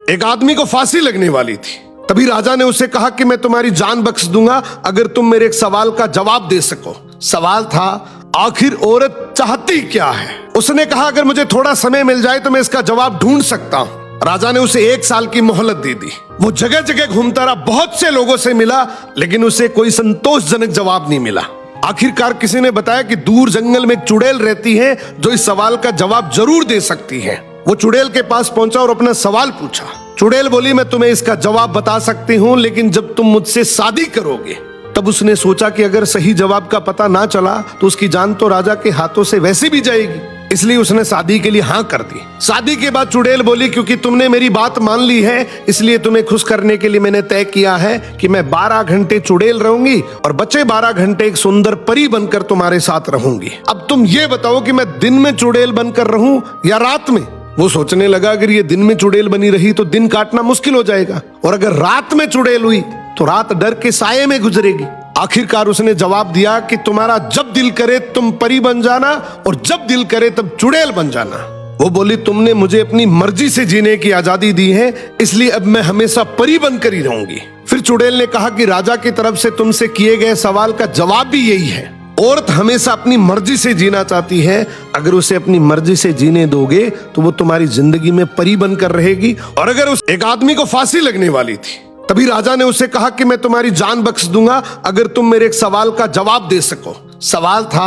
एक आदमी को फांसी लगने वाली थी। तभी राजा ने उसे कहा कि मैं तुम्हारी जान बख्श दूंगा अगर तुम मेरे एक सवाल का जवाब दे सको। सवाल था, आखिर औरत चाहती क्या है? उसने कहा, अगर मुझे थोड़ा समय मिल जाए तो मैं इसका जवाब ढूंढ सकता हूँ। राजा ने उसे 1 साल की मोहलत दे दी। वो जगह जगह घूमता रहा, बहुत से लोगों से मिला, लेकिन उसे कोई संतोषजनक जवाब नहीं मिला। आखिरकार किसी ने बताया कि दूर जंगल में एक चुड़ैल रहती है जो इस सवाल का जवाब जरूर दे सकती है। वो चुड़ैल के पास पहुंचा और अपना सवाल पूछा। चुड़ैल बोली, मैं तुम्हें इसका जवाब बता सकती हूँ, लेकिन जब तुम मुझसे शादी करोगे। तब उसने सोचा कि अगर सही जवाब का पता ना चला तो उसकी जान तो राजा के हाथों से वैसे भी जाएगी, इसलिए उसने शादी के लिए हाँ कर दी। शादी के बाद चुड़ैल बोली, क्योंकि तुमने मेरी बात मान ली है, इसलिए तुम्हें खुश करने के लिए मैंने तय किया है कि मैं 12 घंटे चुड़ैल रहूंगी और बचे 12 घंटे एक सुंदर परी बनकर तुम्हारे साथ रहूंगी। अब तुम ये बताओ कि मैं दिन में चुड़ैल बनकर रहूं या रात में? वो सोचने लगा, अगर ये दिन में चुड़ैल बनी रही तो दिन काटना मुश्किल हो जाएगा, और अगर रात में चुड़ैल हुई तो रात डर के साये में गुजरेगी। आखिरकार उसने जवाब दिया कि तुम्हारा जब दिल करे तुम परी बन जाना और जब दिल करे तब चुड़ैल बन जाना। वो बोली, तुमने मुझे अपनी मर्जी से जीने की आजादी दी है, इसलिए अब मैं हमेशा परी बनकर ही रहूंगी। फिर चुड़ैल ने कहा कि राजा की तरफ से तुमसे किए गए सवाल का जवाब भी यही है। औरत हमेशा अपनी मर्जी से जीना चाहती है, अगर उसे अपनी मर्जी से जीने दोगे तो वो तुम्हारी जिंदगी में परी बनकर रहेगी। और अगर उस एक आदमी को फांसी लगने वाली थी, तभी राजा ने उसे कहा कि मैं तुम्हारी जान बख्श दूंगा अगर तुम मेरे एक सवाल का जवाब दे सको। सवाल था,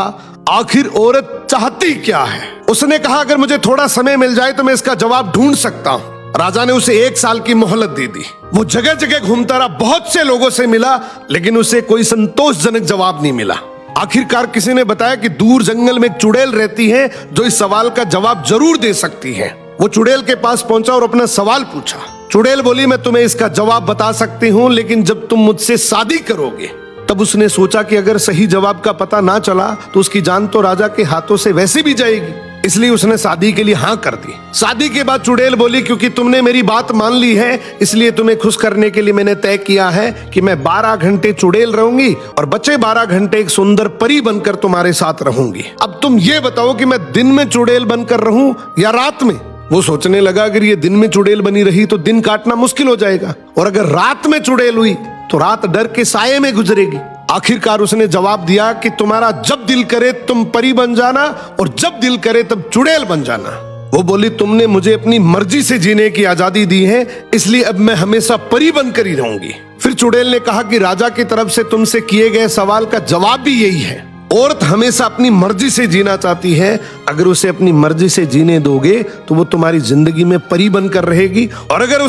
आखिर औरत चाहती क्या है? उसने कहा, अगर मुझे थोड़ा समय मिल जाए तो मैं इसका जवाब ढूंढ सकता हूँ। राजा ने उसे 1 साल की मोहलत दे दी। वो जगह जगह घूमता रहा, बहुत से लोगों से मिला, लेकिन उसे कोई संतोषजनक जवाब नहीं मिला। आखिरकार किसी ने बताया कि दूर जंगल में एक चुड़ैल रहती है जो इस सवाल का जवाब जरूर दे सकती है। वो चुड़ैल के पास पहुंचा और अपना सवाल पूछा। चुड़ैल बोली, मैं तुम्हें इसका जवाब बता सकती हूँ, लेकिन जब तुम मुझसे शादी करोगे। तब उसने सोचा कि अगर सही जवाब का पता ना चला तो उसकी जान तो राजा के हाथों से वैसे भी जाएगी, इसलिए उसने शादी के लिए हाँ कर दी। शादी के बाद चुड़ैल बोली, क्योंकि तुमने मेरी बात मान ली है, इसलिए तुम्हें खुश करने के लिए मैंने तय किया है कि मैं 12 घंटे चुड़ैल रहूंगी और बचे 12 घंटे एक सुंदर परी बनकर तुम्हारे साथ रहूंगी। अब तुम ये बताओ कि मैं दिन में चुड़ैल बनकर रहूं या रात में? वो सोचने लगा, अगर ये दिन में चुड़ैल बनी रही तो दिन काटना मुश्किल हो जाएगा, और अगर रात में चुड़ैल हुई तो रात डर के साये में गुजरेगी। आखिरकार उसने जवाब दिया कि तुम्हारा जब दिल करे तुम परी बन जाना और जब दिल करे तब चुड़ैल बन जाना। वो बोली, तुमने मुझे अपनी मर्जी से जीने की आजादी दी है, इसलिए अब मैं हमेशा परी बनकर ही रहूंगी। फिर चुड़ैल ने कहा कि राजा की तरफ से तुमसे किए गए सवाल का जवाब भी यही है। औरत हमेशा अपनी मर्जी से जीना चाहती है, अगर उसे अपनी मर्जी से जीने दोगे तो वो तुम्हारी जिंदगी में परी बनकर रहेगी, और अगर